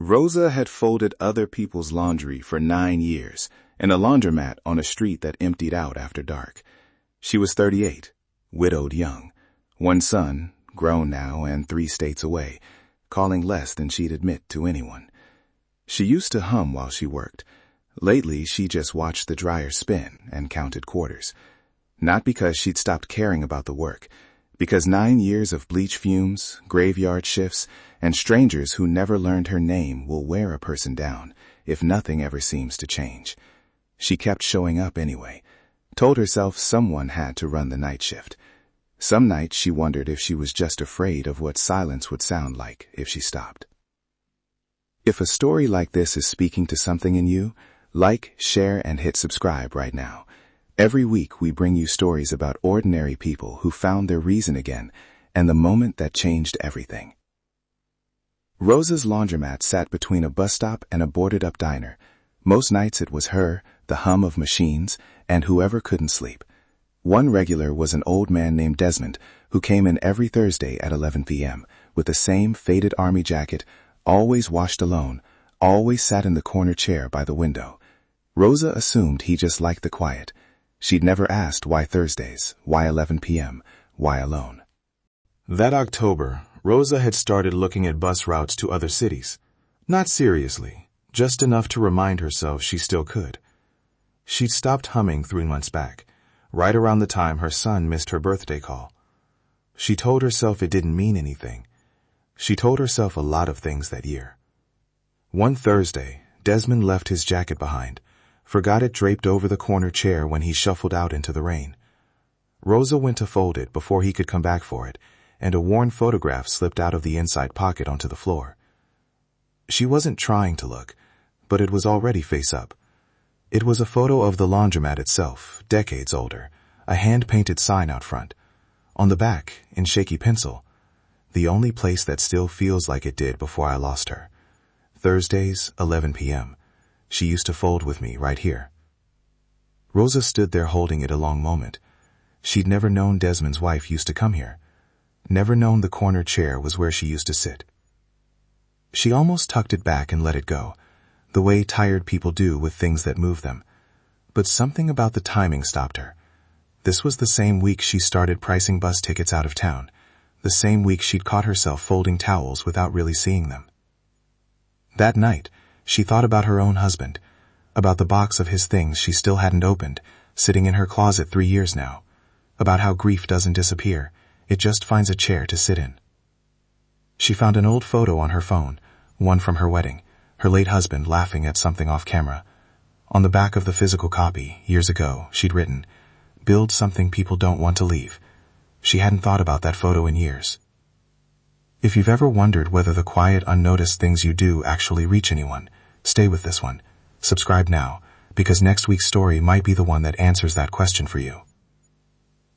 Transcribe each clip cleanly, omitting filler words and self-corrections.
Rosa had folded other people's laundry for 9 years in a laundromat on a street that emptied out after dark. She was 38, widowed young, one son, grown now and 3 states away, calling less than she'd admit to anyone. She used to hum while she worked. Lately, she just watched the dryer spin and counted quarters. Not because she'd stopped caring about the work, because 9 years of bleach fumes, graveyard shifts, and strangers who never learned her name will wear a person down if nothing ever seems to change. She kept showing up anyway, told herself someone had to run the night shift. Some nights she wondered if she was just afraid of what silence would sound like if she stopped. If a story like this is speaking to something in you, like, share, and hit subscribe right now. Every week we bring you stories about ordinary people who found their reason again and the moment that changed everything. Rosa's laundromat sat between a bus stop and a boarded-up diner. Most nights it was her, the hum of machines, and whoever couldn't sleep. One regular was an old man named Desmond who came in every Thursday at 11 p.m. with the same faded army jacket, always washed alone, always sat in the corner chair by the window. Rosa assumed he just liked the quiet. She'd never asked why Thursdays, why 11 p.m., why alone. That October, Rosa had started looking at bus routes to other cities. Not seriously, just enough to remind herself she still could. She'd stopped humming 3 months back, right around the time her son missed her birthday call. She told herself it didn't mean anything. She told herself a lot of things that year. One Thursday, Desmond left his jacket behind, forgot it draped over the corner chair when he shuffled out into the rain. Rosa went to fold it before he could come back for it, and a worn photograph slipped out of the inside pocket onto the floor. She wasn't trying to look, but it was already face up. It was a photo of the laundromat itself, decades older, a hand-painted sign out front. On the back, in shaky pencil, "The only place that still feels like it did before I lost her. Thursdays, 11 p.m. She used to fold with me right here." Rosa stood there holding it a long moment. She'd never known Desmond's wife used to come here. Never known the corner chair was where she used to sit. She almost tucked it back and let it go, the way tired people do with things that move them. But something about the timing stopped her. This was the same week she started pricing bus tickets out of town, the same week she'd caught herself folding towels without really seeing them. That night, she thought about her own husband, about the box of his things she still hadn't opened, sitting in her closet 3 years now, about how grief doesn't disappear, it just finds a chair to sit in. She found an old photo on her phone, one from her wedding, her late husband laughing at something off camera. On the back of the physical copy, years ago, she'd written, "Build something people don't want to leave." She hadn't thought about that photo in years. If you've ever wondered whether the quiet, unnoticed things you do actually reach anyone, stay with this one. Subscribe now, because next week's story might be the one that answers that question for you.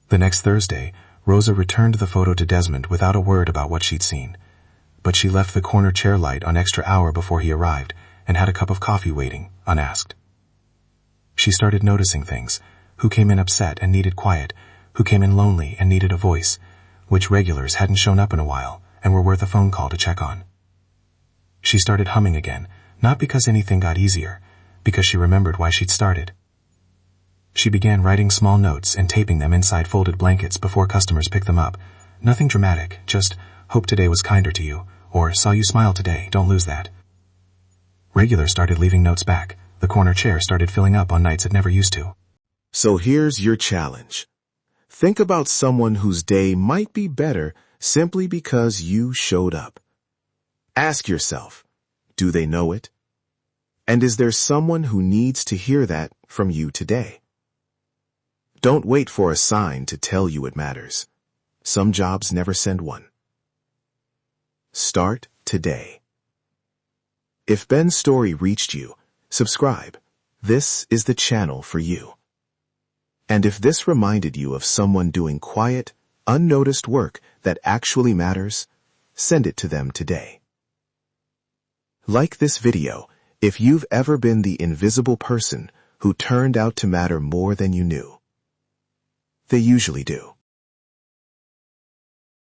The next Thursday, Rosa returned the photo to Desmond without a word about what she'd seen. But she left the corner chair light on extra hour before he arrived and had a cup of coffee waiting, unasked. She started noticing things: who came in upset and needed quiet, who came in lonely and needed a voice, which regulars hadn't shown up in a while and were worth a phone call to check on. She started humming again, not because anything got easier, because she remembered why she'd started. She began writing small notes and taping them inside folded blankets before customers picked them up. Nothing dramatic, just, "Hope today was kinder to you," or "Saw you smile today, don't lose that." Regulars started leaving notes back. The corner chair started filling up on nights it never used to. So here's your challenge. Think about someone whose day might be better simply because you showed up. Ask yourself, do they know it? And is there someone who needs to hear that from you today? Don't wait for a sign to tell you it matters. Some jobs never send one. Start today. If Ben's story reached you, subscribe. This is the channel for you. And if this reminded you of someone doing quiet, unnoticed work that actually matters, send it to them today. Like this video if you've ever been the invisible person who turned out to matter more than you knew. They usually do.